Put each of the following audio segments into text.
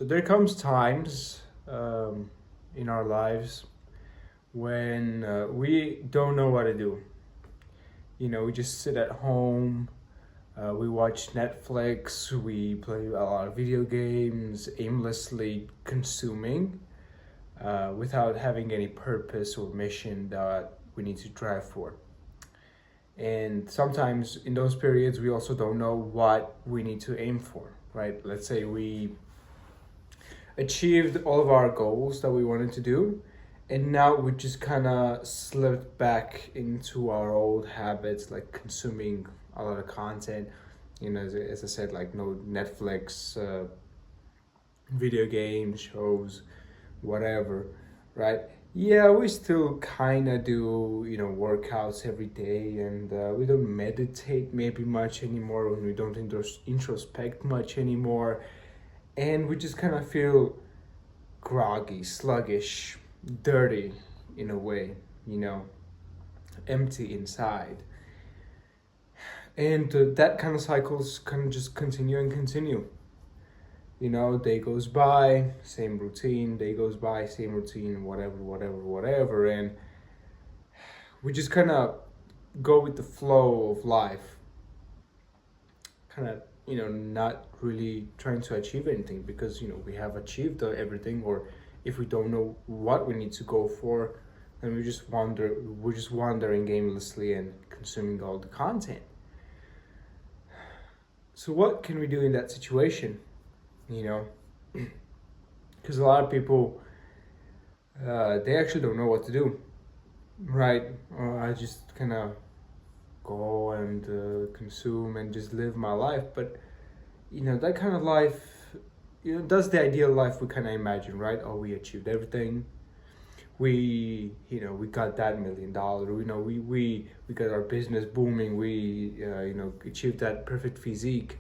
So there comes times in our lives when we don't know what to do. We just sit at home, we watch Netflix, we play a lot of video games, aimlessly consuming without having any purpose or mission that we need to drive for. And sometimes in those periods, we also don't know what we need to aim for, right? Let's say we achieved all of our goals that we wanted to do, and now we just kind of slipped back into our old habits, like consuming a lot of content. As I said, like no Netflix, video game shows, whatever, right? Yeah, we still kind of do, workouts every day, and we don't meditate maybe much anymore, and we don't introspect much anymore, and we just kind of feel groggy, sluggish, dirty in a way, empty inside. And that kind of cycles can just continue and continue. Day goes by, same routine, day goes by, same routine, whatever. And we just kind of go with the flow of life, kind of, not really trying to achieve anything because, we have achieved everything. Or if we don't know what we need to go for, then we're just wandering aimlessly and consuming all the content. So what can we do in that situation? Because a lot of people, they actually don't know what to do, right? I just kind of go and consume and just live my life. But, that kind of life, that's the ideal life we kind of imagine, right? Oh, we achieved everything. We got that $1 million. We got our business booming. We, achieved that perfect physique.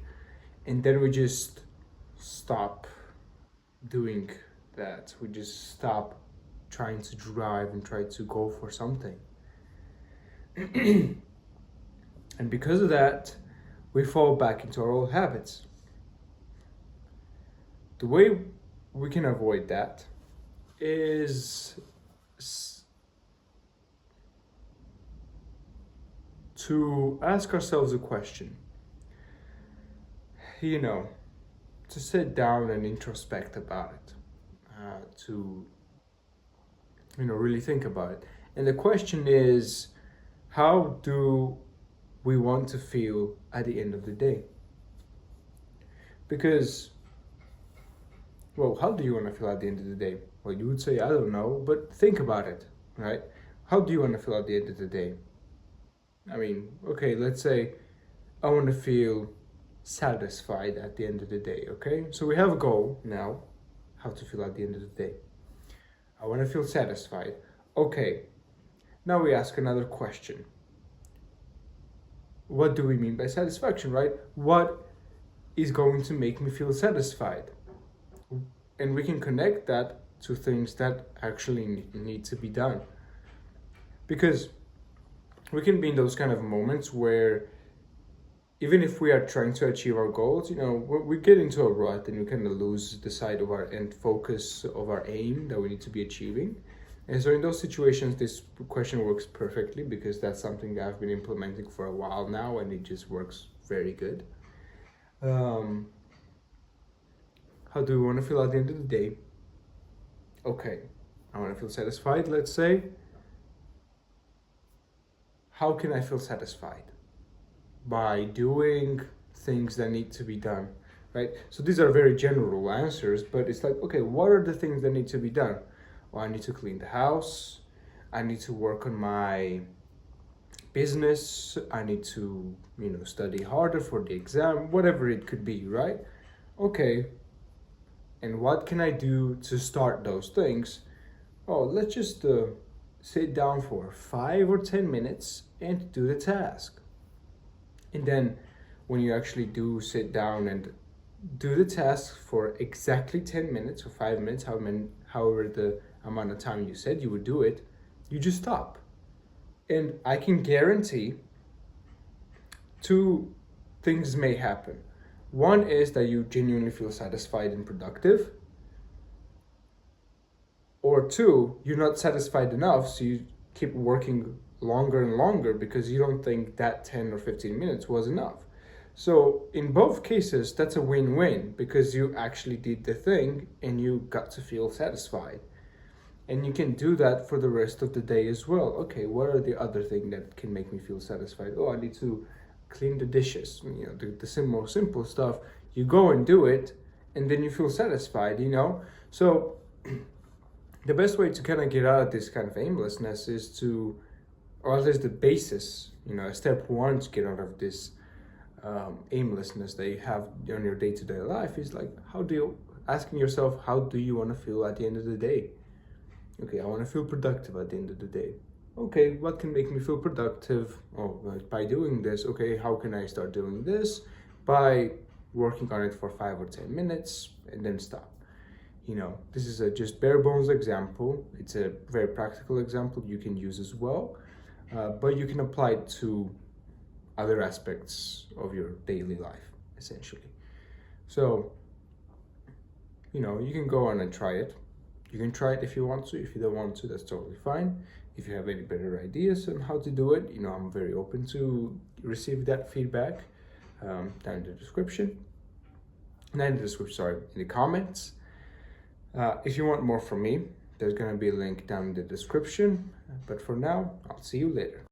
And then we just stop doing that. We just stop trying to drive and try to go for something. And because of that, we fall back into our old habits. The way we can avoid that is to ask ourselves a question. To sit down and introspect about it, to really think about it. And the question is, how do we want to feel at the end of the day? Because, well, how do you want to feel at the end of the day? Well, you would say, I don't know, but think about it, right? How do you want to feel at the end of the day? I mean, okay, let's say I want to feel satisfied at the end of the day, okay? So we have a goal now, how to feel at the end of the day. I want to feel satisfied. Okay, now we ask another question. What do we mean by satisfaction, right? What is going to make me feel satisfied? And we can connect that to things that actually need to be done. Because we can be in those kind of moments where even if we are trying to achieve our goals, we get into a rut and we kind of lose the sight of our end focus of our aim that we need to be achieving. And so in those situations, this question works perfectly because that's something that I've been implementing for a while now and it just works very good. How do we want to feel at the end of the day? Okay, I want to feel satisfied, let's say. How can I feel satisfied? By doing things that need to be done, right? So these are very general answers, but it's like, okay, what are the things that need to be done? Well, I need to clean the house. I need to work on my business. I need to, study harder for the exam, whatever it could be, right? Okay. And what can I do to start those things? Oh, let's just sit down for 5 or 10 minutes and do the task. And then when you actually do sit down and do the task for exactly 10 minutes or 5 minutes, however the amount of time you said you would do it, you just stop. And I can guarantee 2 things may happen. One is that you genuinely feel satisfied and productive. Or two, you're not satisfied enough, so you keep working longer and longer because you don't think that 10 or 15 minutes was enough. So in both cases, that's a win-win because you actually did the thing and you got to feel satisfied. And you can do that for the rest of the day as well. Okay, what are the other things that can make me feel satisfied? Oh, I need to clean the dishes. The simple stuff. You go and do it, and then you feel satisfied. So the best way to kind of get out of this kind of aimlessness is to, or at least the basis, step one to get out of this aimlessness that you have on your day-to-day life is like, asking yourself, how do you want to feel at the end of the day? Okay, I want to feel productive at the end of the day. Okay, what can make me feel productive? Oh, by doing this. Okay, how can I start doing this? By working on it for 5 or 10 minutes and then stop. This is a just bare bones example. It's a very practical example you can use as well, but you can apply it to other aspects of your daily life, essentially. So, you can go on and try it. You can try it if you want to. If you don't want to, that's totally fine. If you have any better ideas on how to do it, I'm very open to receive that feedback down in the description. In the comments. If you want more from me, there's going to be a link down in the description. But for now, I'll see you later.